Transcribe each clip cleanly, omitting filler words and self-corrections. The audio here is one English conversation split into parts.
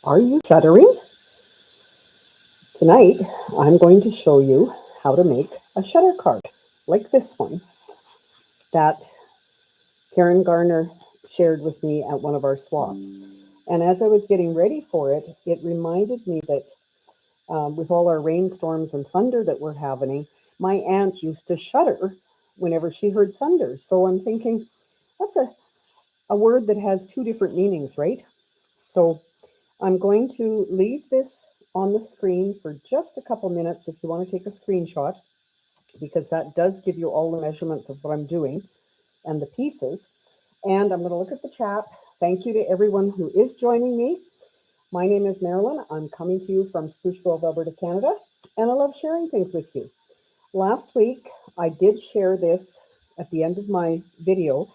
Are you shuddering? Tonight, I'm going to show you how to make a shutter card like this one that Karen Garner shared with me at one of our swaps. And as I was getting ready for it, it reminded me that with all our rainstorms and thunder that we're having, my aunt used to shudder whenever she heard thunder. So I'm thinking, that's a word that has two different meanings, right? So I'm going to leave this on the screen for just a couple minutes if you want to take a screenshot, because that does give you all the measurements of what I'm doing and the pieces. And I'm going to look at the chat. Thank you to everyone who is joining me. My name is Marilyn. I'm coming to you from Spruce Grove, Alberta, Canada, and I love sharing things with you. Last week, I did share this at the end of my video,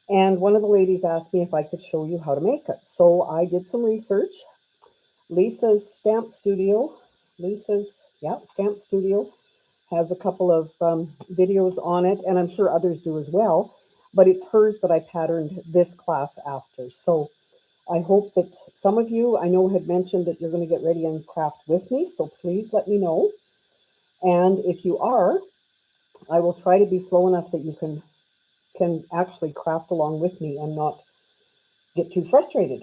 and one of the ladies asked me if I could show you how to make it. So I did some research. Lisa's Stamp Studio has a couple of videos on it, and I'm sure others do as well, but it's hers that I patterned this class after. So I hope that some of you, I know, had mentioned that you're going to get ready and craft with me, so please let me know. And if you are, I will try to be slow enough that you can actually craft along with me and not get too frustrated.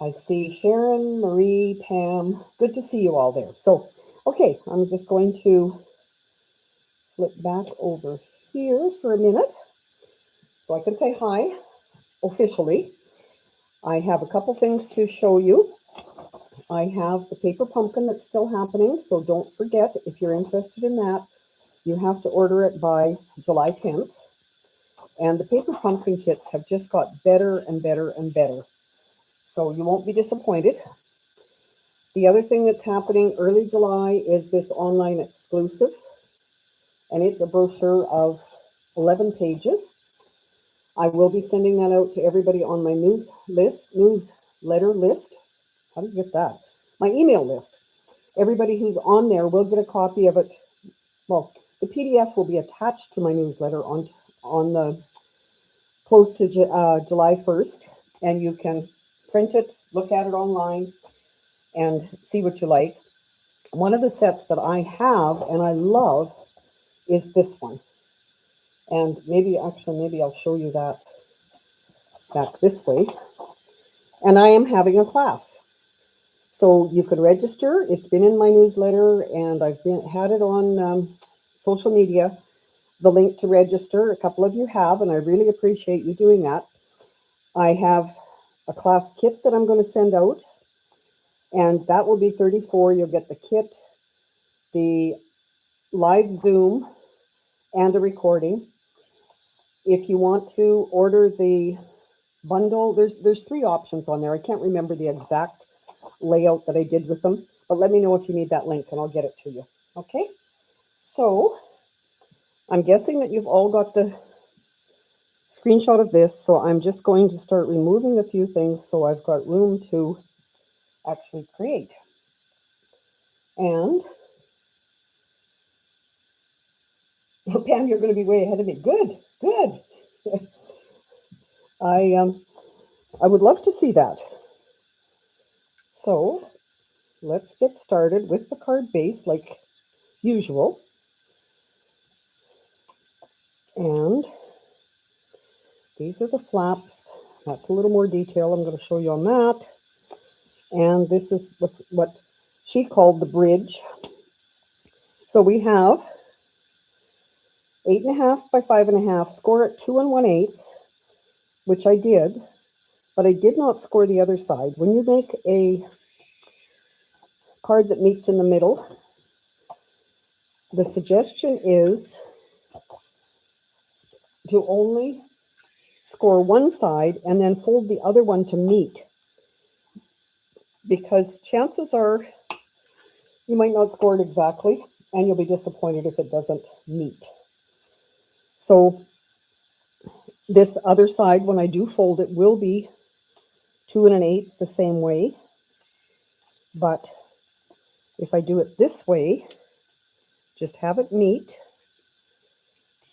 I see Sharon, Marie, Pam. Good to see you all there. So, okay, I'm just going to flip back over here for a minute so I can say hi officially. I have a couple things to show you. I have the paper pumpkin that's still happening, so don't forget, if you're interested in that, you have to order it by July 10th. And the paper pumpkin kits have just got better and better and better. So you won't be disappointed. The other thing that's happening early July is this online exclusive, and it's a brochure of 11 pages. I will be sending that out to everybody on my newsletter list. How do you get that? My email list. Everybody who's on there will get a copy of it. Well, the PDF will be attached to my newsletter on the close to July 1st, and you can print it, look at it online, and see what you like. One of the sets that I have and I love is this one. And maybe I'll show you that back this way. And I am having a class. So you could register. It's been in my newsletter, and I've had it on social media, the link to register. A couple of you have, and I really appreciate you doing that. I have a class kit that I'm going to send out, and that will be $34. You'll get the kit, the live Zoom, and a recording. If you want to order the bundle, there's 3 options on there. I can't remember the exact layout that I did with them, but let me know if you need that link and I'll get it to you. Okay, so I'm guessing that you've all got the screenshot of this, so I'm just going to start removing a few things so I've got room to actually create. And Pam, you're going to be way ahead of me. Good. I would love to see that. So let's get started with the card base like usual. And these are the flaps. That's a little more detail I'm going to show you on that. And this is what she called the bridge. So we have 8.5 by 5.5, score at 2 1/8, which I did, but I did not score the other side. When you make a card that meets in the middle, the suggestion is to only score one side and then fold the other one to meet, because chances are you might not score it exactly and you'll be disappointed if it doesn't meet. So this other side, when I do fold it, will be 2 1/8 the same way. But if I do it this way, just have it meet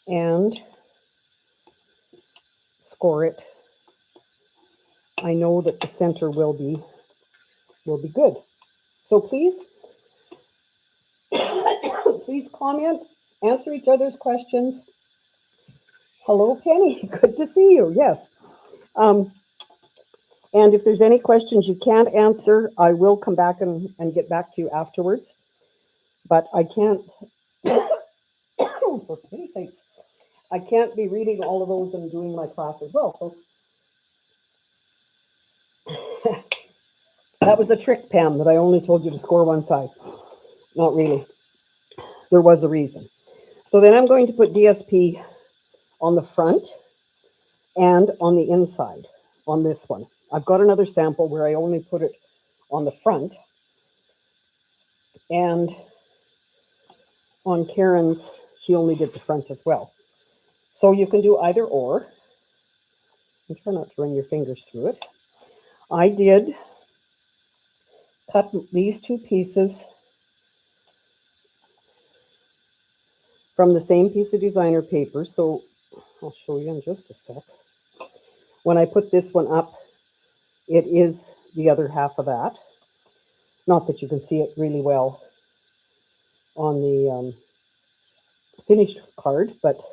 and score it I know that the center will be good. So please, please comment, answer each other's questions. Hello, Penny. Good to see you. Yes. And if there's any questions you can't answer, I will come back and get back to you afterwards. But I can't, for pity's sake, I can't be reading all of those and doing my class as well. So that was a trick, Pam, that I only told you to score one side. Not really. There was a reason. So then I'm going to put DSP on the front and on the inside on this one. I've got another sample where I only put it on the front. And on Karen's, she only did the front as well. So you can do either or. And try not to run your fingers through it. I did cut these two pieces from the same piece of designer paper. So I'll show you in just a sec. When I put this one up, it is the other half of that. Not that you can see it really well on the finished card, but,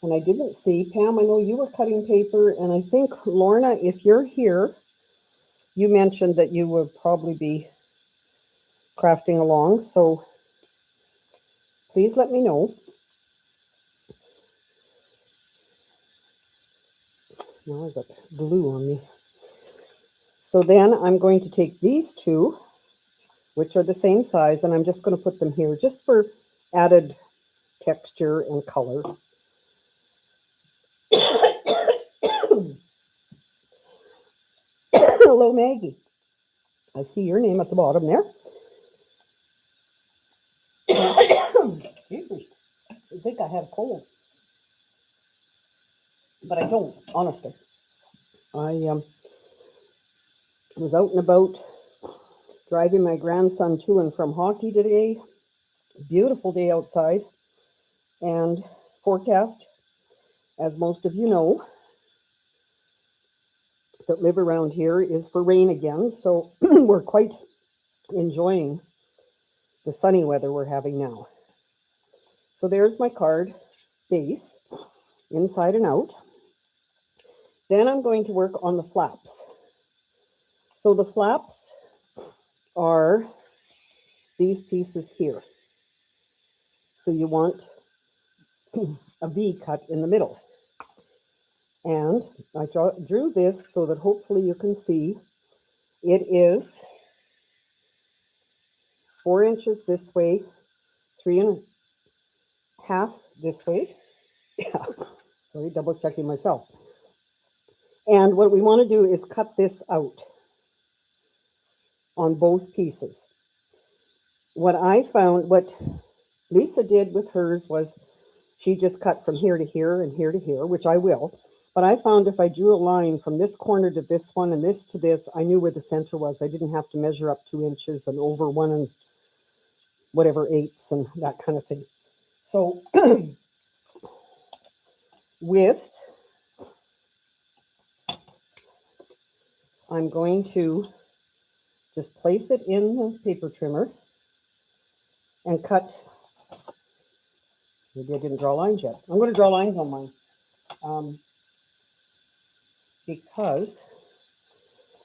and I didn't see, Pam, I know you were cutting paper, and I think, Lorna, if you're here, you mentioned that you would probably be crafting along, so please let me know. Now I've got glue on me. So then I'm going to take these two, which are the same size, and I'm just going to put them here just for added texture and color. Hello, Maggie. I see your name at the bottom there. I think I had a cold, but I don't, honestly. I was out and about driving my grandson to and from hockey today. Beautiful day outside, and forecast, as most of you know that live around here, is for rain again. So we're quite enjoying the sunny weather we're having now. So there's my card base, inside and out. Then I'm going to work on the flaps. So the flaps are these pieces here. So you want a V cut in the middle. And I drew this so that hopefully you can see it is 4 inches this way, 3.5 this way. Yeah, sorry, double checking myself. And what we want to do is cut this out on both pieces. What I found, what Lisa did with hers was she just cut from here to here and here to here, which I will. But I found if I drew a line from this corner to this one and this to this, I knew where the center was. I didn't have to measure up 2 inches and over 1 and whatever eighths and that kind of thing. So with, I'm going to just place it in the paper trimmer and cut. Maybe I didn't draw lines yet. I'm going to draw lines on mine because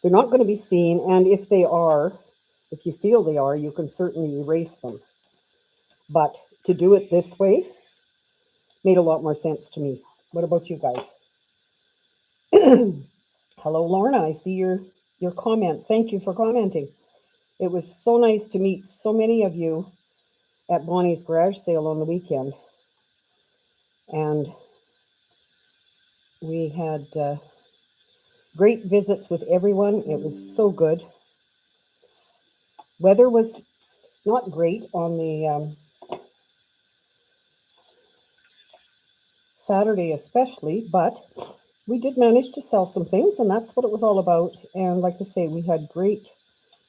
they're not going to be seen. And if they are, if you feel they are, you can certainly erase them. But to do it this way made a lot more sense to me. What about you guys? Hello, Lorna. I see your comment. Thank you for commenting. It was so nice to meet so many of you at Bonnie's garage sale on the weekend. And we had great visits with everyone. It was so good. Weather was not great on the Saturday especially, but we did manage to sell some things, and that's what it was all about. And like I say, we had great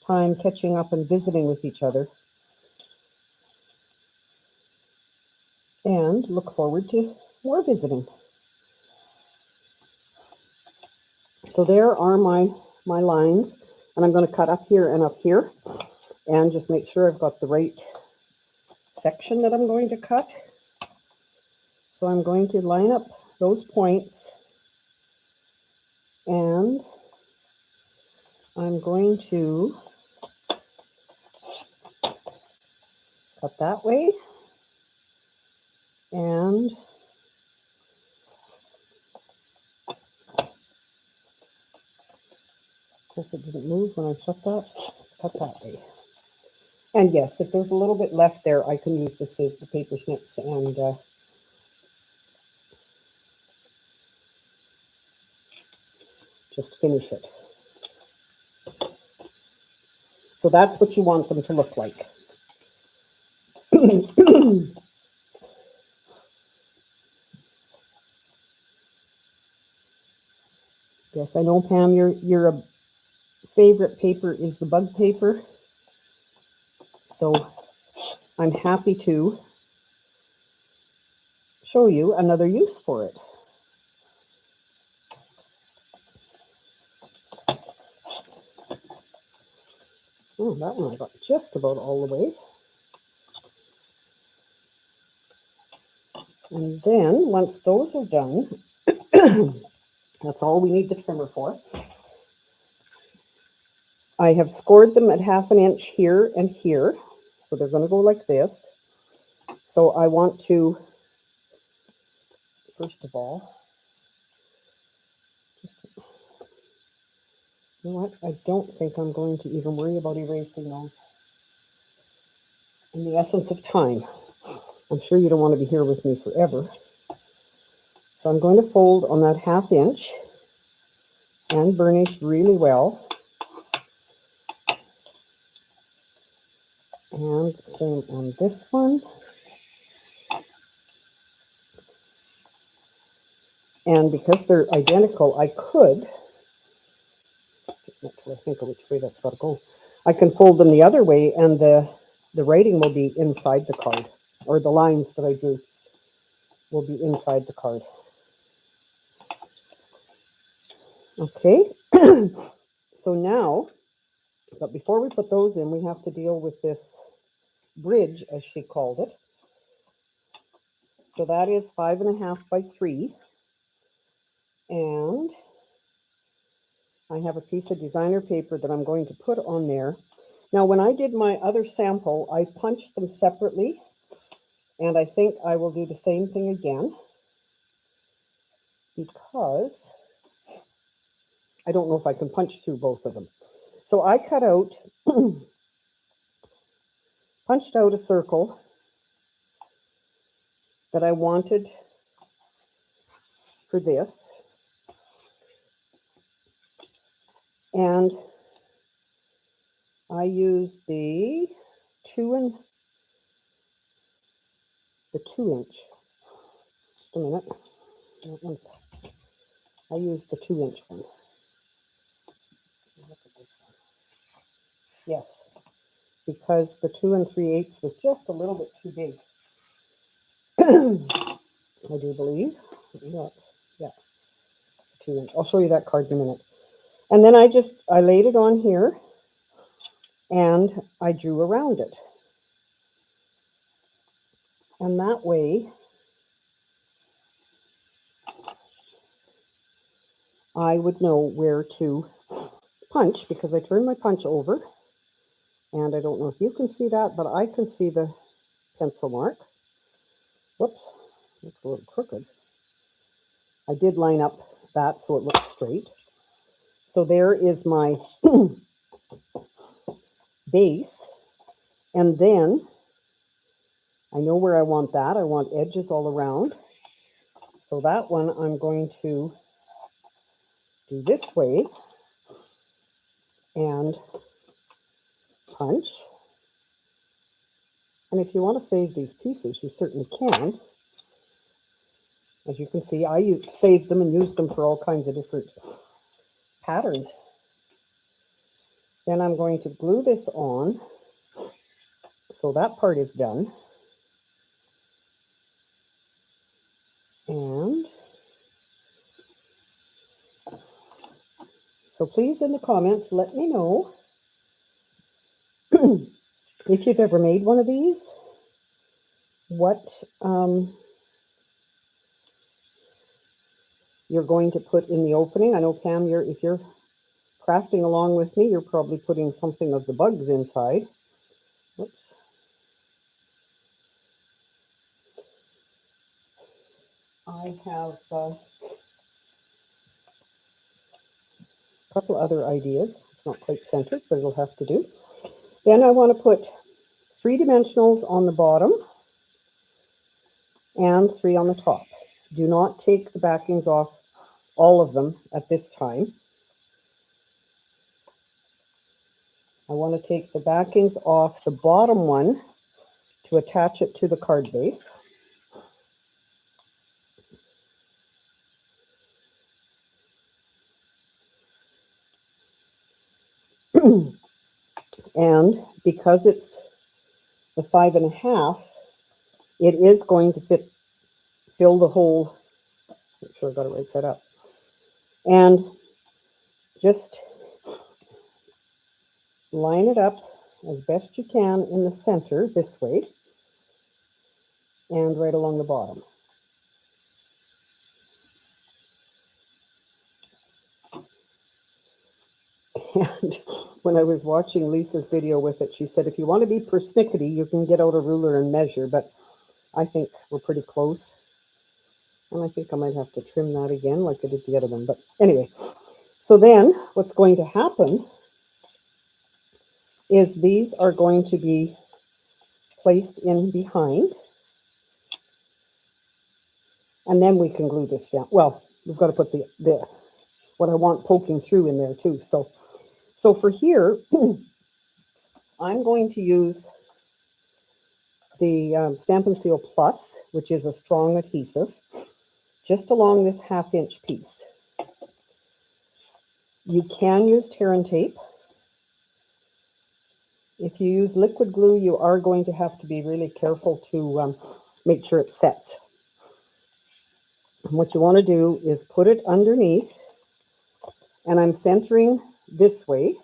time catching up and visiting with each other. And look forward to more visiting. So there are my lines, and I'm going to cut up here and up here, and just make sure I've got the right section that I'm going to cut. So I'm going to line up those points, and I'm going to cut that way, and hope it didn't move when I shut that. Cut that way. And yes, if there's a little bit left there, I can use the paper snips and just finish it. So that's what you want them to look like. Yes, I know, Pam, your favorite paper is the bug paper. So I'm happy to show you another use for it. Oh, that one I got just about all the way. And then once those are done, that's all we need the trimmer for. I have scored them at 1/2 inch here and here. So they're going to go like this. So I want to, first of all, you know what? I don't think I'm going to even worry about erasing those. In the essence of time, I'm sure you don't want to be here with me forever. So I'm going to fold on that 1/2 inch and burnish really well. And same on this one. And because they're identical, I could, actually I think of which way that's got to go. I can fold them the other way, and the writing will be inside the card, or the lines that I drew will be inside the card. Okay, so now, but before we put those in, we have to deal with this bridge, as she called it. So that is 5.5 by 3. And I have a piece of designer paper that I'm going to put on there. Now, when I did my other sample, I punched them separately, and I think I will do the same thing again, because I don't know if I can punch through both of them. So I cut out, punched out a circle that I wanted for this, and I used the 2 inch. Just a minute. I used the 2 inch one. Look at this one. Yes, because the 2 3/8 was just a little bit too big. I do believe. Yeah, 2 inch. I'll show you that card in a minute. And then I laid it on here, and I drew around it. And that way, I would know where to punch, because I turned my punch over, and I don't know if you can see that, but I can see the pencil mark. Whoops, looks a little crooked. I did line up that so it looks straight. So there is my base, and then I know where I want that. I want edges all around. So that one I'm going to do this way and punch. And if you want to save these pieces, you certainly can. As you can see, I saved them and used them for all kinds of different patterns. Then I'm going to glue this on. So that part is done. And So please, in the comments, let me know if you've ever made one of these, what you're going to put in the opening. I know, Pam, if you're crafting along with me, you're probably putting something of the bugs inside. Whoops. I have a couple other ideas. It's not quite centered, but it'll have to do. Then I want to put 3 dimensionals on the bottom and 3 on the top. Do not take the backings off all of them at this time. I want to take the backings off the bottom one to attach it to the card base. And because it's the 5.5, it is going to fill the whole. Make sure I got it right set up. And just line it up as best you can in the center this way and right along the bottom. And when I was watching Lisa's video with it, she said, if you want to be persnickety, you can get out a ruler and measure, but I think we're pretty close. And I think I might have to trim that again like I did the other one. But anyway, so then what's going to happen is these are going to be placed in behind. And then we can glue this down. Well, we've got to put the what I want poking through in there too. So for here, I'm going to use the Stampin' Seal Plus, which is a strong adhesive, just along this 1/2-inch piece. You can use tear and tape. If you use liquid glue, you are going to have to be really careful to make sure it sets. And what you want to do is put it underneath, and I'm centering this way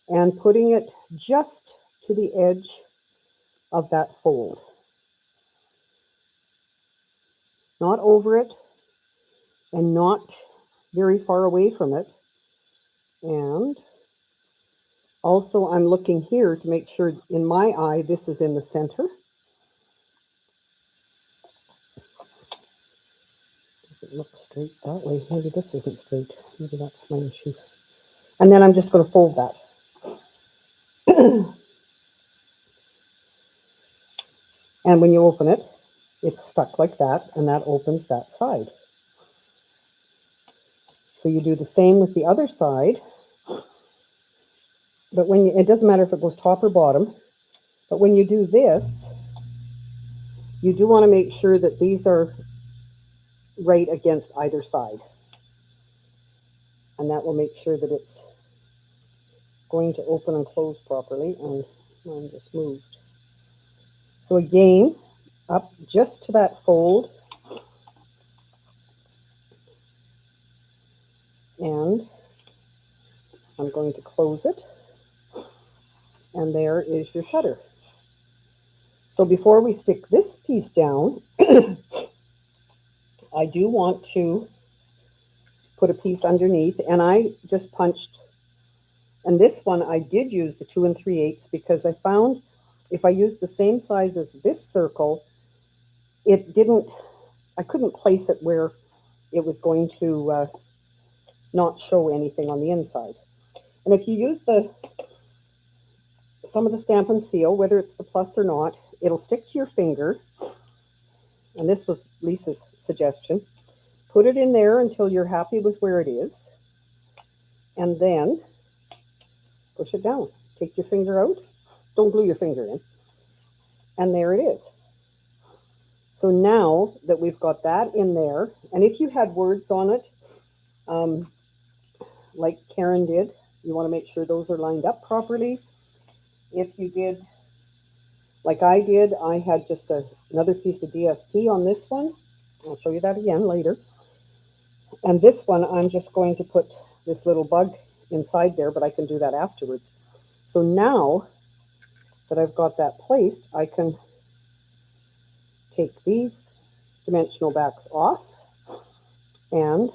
and putting it just to the edge of that fold. Not over it and not very far away from it. And also I'm looking here to make sure in my eye this is in the center. Does it look straight that way? Maybe this isn't straight. Maybe that's my issue. And then I'm just going to fold that. And when you open it, it's stuck like that, and that opens that side. So you do the same with the other side. But it doesn't matter if it goes top or bottom, but when you do this, you do want to make sure that these are right against either side. And that will make sure that it's going to open and close properly. And mine just moved. So again, up just to that fold. And I'm going to close it. And there is your shutter. So before we stick this piece down, I do want to put a piece underneath, and I just punched, and this one I did use the 2 3/8 because I found if I used the same size as this circle, I couldn't place it where it was going to not show anything on the inside. And if you use some of the Stampin' Seal, whether it's the plus or not, it'll stick to your finger. And this was Lisa's suggestion. Put it in there until you're happy with where it is. And then push it down. Take your finger out. Don't glue your finger in. And there it is. So now that we've got that in there, and if you had words on it, like Karen did, you want to make sure those are lined up properly. If you did, like I did, I had just another piece of DSP on this one. I'll show you that again later. And this one, I'm just going to put this little bug inside there, but I can do that afterwards. So now that I've got that placed, I can take these dimensional backs off and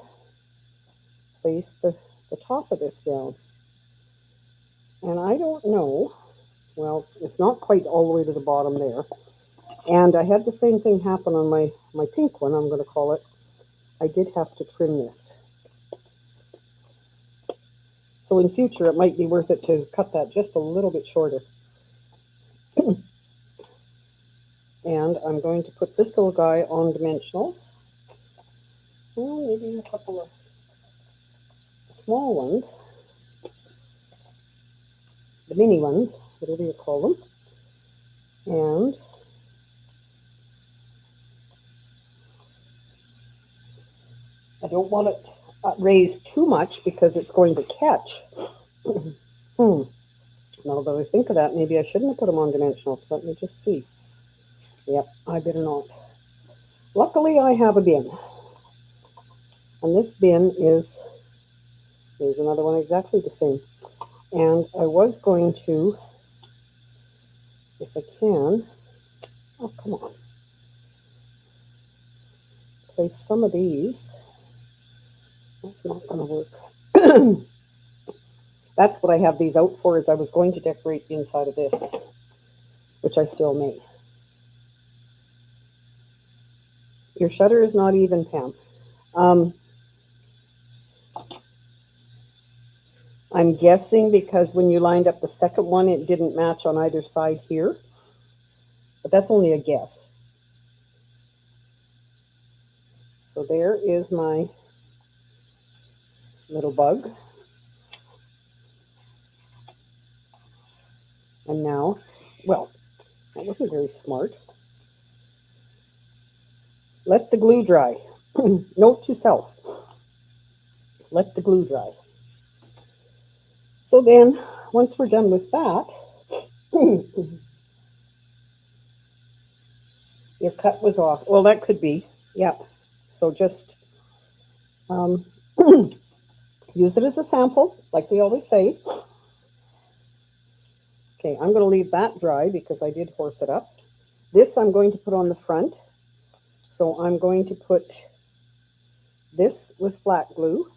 place the top of this down. And I don't know, well, it's not quite all the way to the bottom there. And I had the same thing happen on my pink one, I'm going to call it. I did have to trim this. So in future, it might be worth it to cut that just a little bit shorter. And I'm going to put this little guy on dimensionals. Well, maybe a couple of small ones. The mini ones, whatever you call them. And I don't want it raised too much because it's going to catch. Now that I think of that, maybe I shouldn't have put them on dimensionals. Let me just see. Yep, I better not. Luckily, I have a bin. And this bin is, there's another one exactly the same. And I was going to, if I can, oh, come on, place some of these. That's not going to work. That's what I have these out for, is I was going to decorate the inside of this, which I still may. Your shutter is not even, Pam. I'm guessing because when you lined up the second one, it didn't match on either side here. But that's only a guess. So there is my little bug. And now, well, that wasn't very smart. Let the glue dry. Note to self. Let the glue dry. So then, once we're done with that, your cut was off. Well, that could be, yeah. So just use it as a sample, like we always say. Okay, I'm going to leave that dry because I did horse it up. This I'm going to put on the front. So I'm going to put this with flat glue.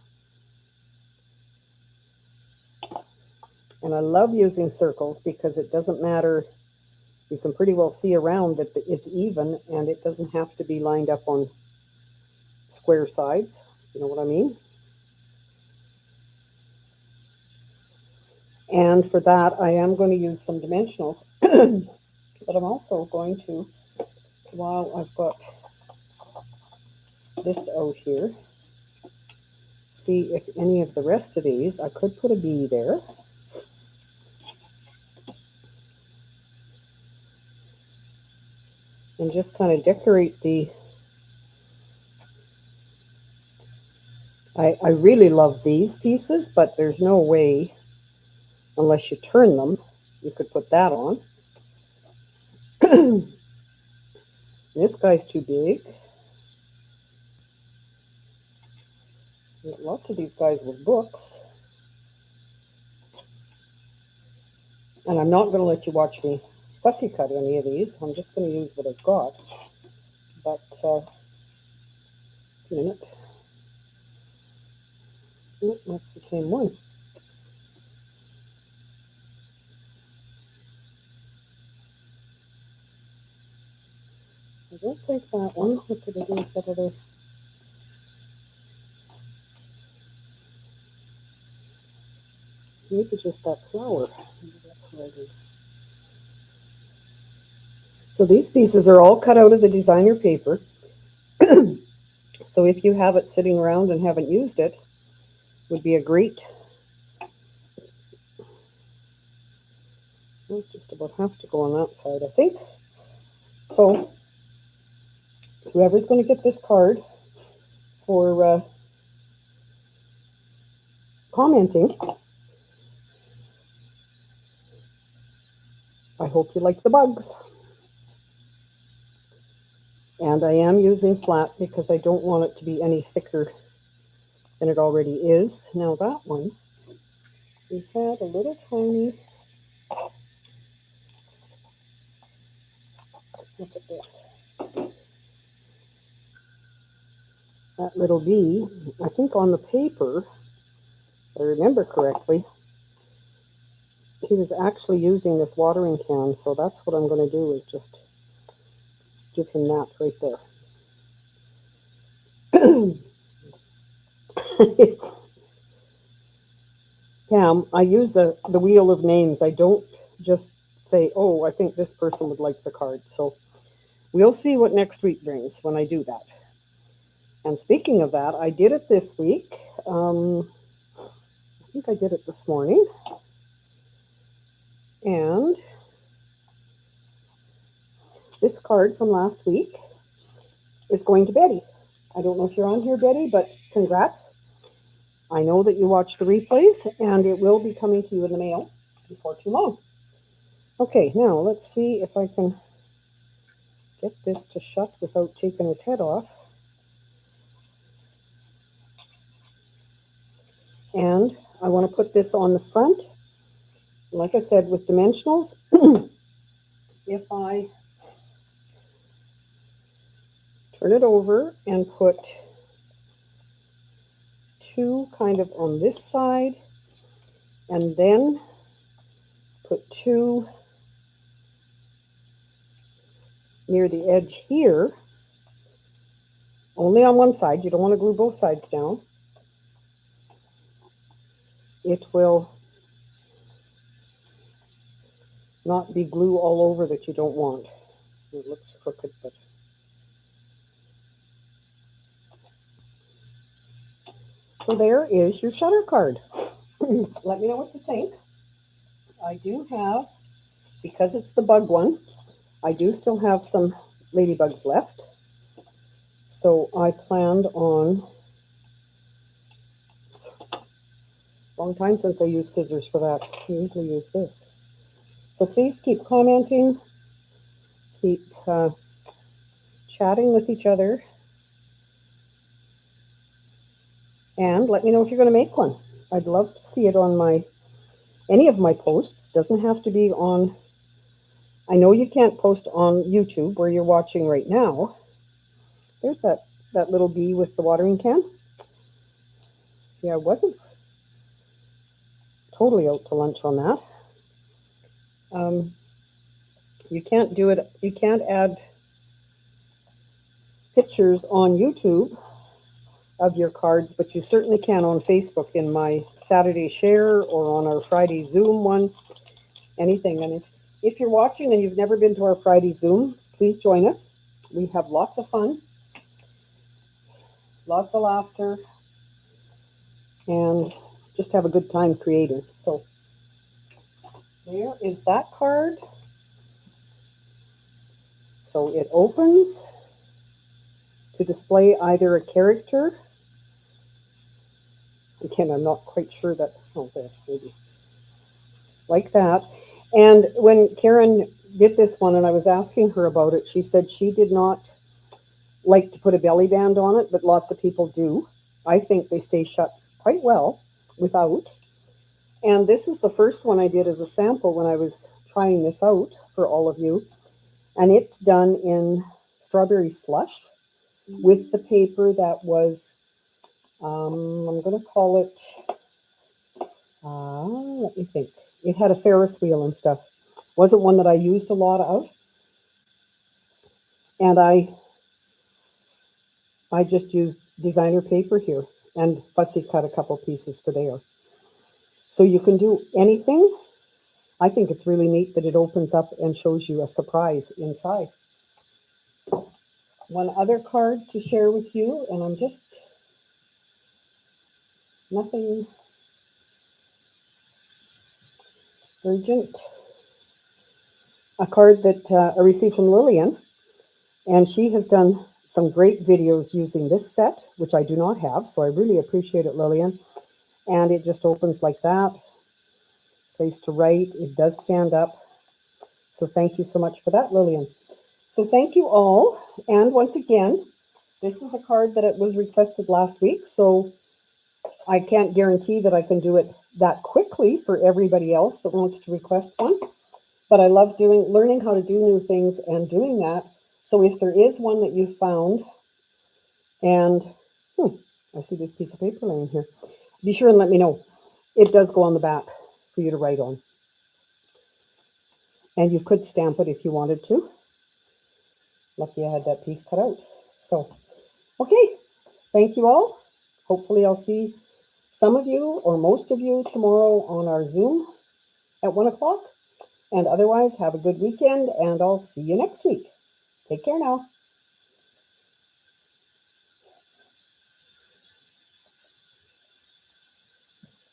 And I love using circles because it doesn't matter. You can pretty well see around that it's even and it doesn't have to be lined up on square sides. You know what I mean? And for that, I am going to use some dimensionals. But I'm also going to, while I've got this out here, see if any of the rest of these, I could put a bee there. And just kind of decorate the, I really love these pieces, but there's no way, unless you turn them, you could put that on. This guy's too big. Lots of these guys with books. And I'm not going to let you watch me fussy cut any of these. I'm just going to use what I've got. But, just a minute. Nope, that's the same one. So don't take that one. What did I do with that other? Maybe just that flower. Maybe that's what I did. So these pieces are all cut out of the designer paper. So if you have it sitting around and haven't used it, would be a great. Those just about have to go on that side, I think. So whoever's going to get this card for commenting, I hope you like the bugs. And I am using flat because I don't want it to be any thicker than it already is. Now that one, we had a little tiny, look at this, that little bee, I think on the paper, if I remember correctly, he was actually using this watering can, so that's what I'm going to do, is just give him that right there. Pam, I use the wheel of names. I don't just say, oh, I think this person would like the card. So we'll see what next week brings when I do that. And speaking of that, I did it this week. I think I did it this morning. And this card from last week is going to Betty. I don't know if you're on here, Betty, but congrats. I know that you watch the replays, and it will be coming to you in the mail before too long. Okay, now let's see if I can get this to shut without taking his head off. And I want to put this on the front. Like I said, with dimensionals, if I turn it over and put two kind of on this side, and then put two near the edge here, only on one side, you don't want to glue both sides down, it will not be glue all over that you don't want. It looks crooked, but so there is your shutter card. Let me know what you think. I do have, because it's the bug one, I do still have some ladybugs left. So I planned on, long time since I used scissors for that. I usually use this. So please keep commenting, keep chatting with each other, and let me know if you're going to make one. I'd love to see it on any of my posts. Doesn't have to be on, I know you can't post on YouTube where you're watching right now. There's that little bee with the watering can. See, I wasn't totally out to lunch on that. You can't do it, you can't add pictures on YouTube of your cards, but you certainly can on Facebook in my Saturday share or on our Friday Zoom one, anything. And if you're watching and you've never been to our Friday Zoom, please join us. We have lots of fun, lots of laughter, and just have a good time creating. So there is that card. So it opens to display either a character. Again, I'm not quite sure that, oh, there, maybe. Like that. And when Karen did this one and I was asking her about it, she said she did not like to put a belly band on it, but lots of people do. I think they stay shut quite well without. And this is the first one I did as a sample when I was trying this out for all of you. And it's done in strawberry slush with the paper that was, I'm going to call it, let me think. It had a Ferris wheel and stuff. Wasn't one that I used a lot of. And I just used designer paper here and fussy cut a couple pieces for there. So you can do anything. I think it's really neat that it opens up and shows you a surprise inside. One other card to share with you, and I'm just, nothing urgent. A card that I received from Lillian, and she has done some great videos using this set, which I do not have, so I really appreciate it, Lillian. And it just opens like that. Place to write. It does stand up. So thank you so much for that, Lillian. So thank you all. And once again, this was a card that it was requested last week. So I can't guarantee that I can do it that quickly for everybody else that wants to request one, but I love learning how to do new things and doing that. So if there is one that you found and I see this piece of paper laying here, be sure and let me know. It does go on the back for you to write on. And you could stamp it if you wanted to. Lucky I had that piece cut out. So, okay, thank you all. Hopefully I'll see some of you or most of you tomorrow on our Zoom at 1 o'clock. And otherwise, have a good weekend, and I'll see you next week. Take care now.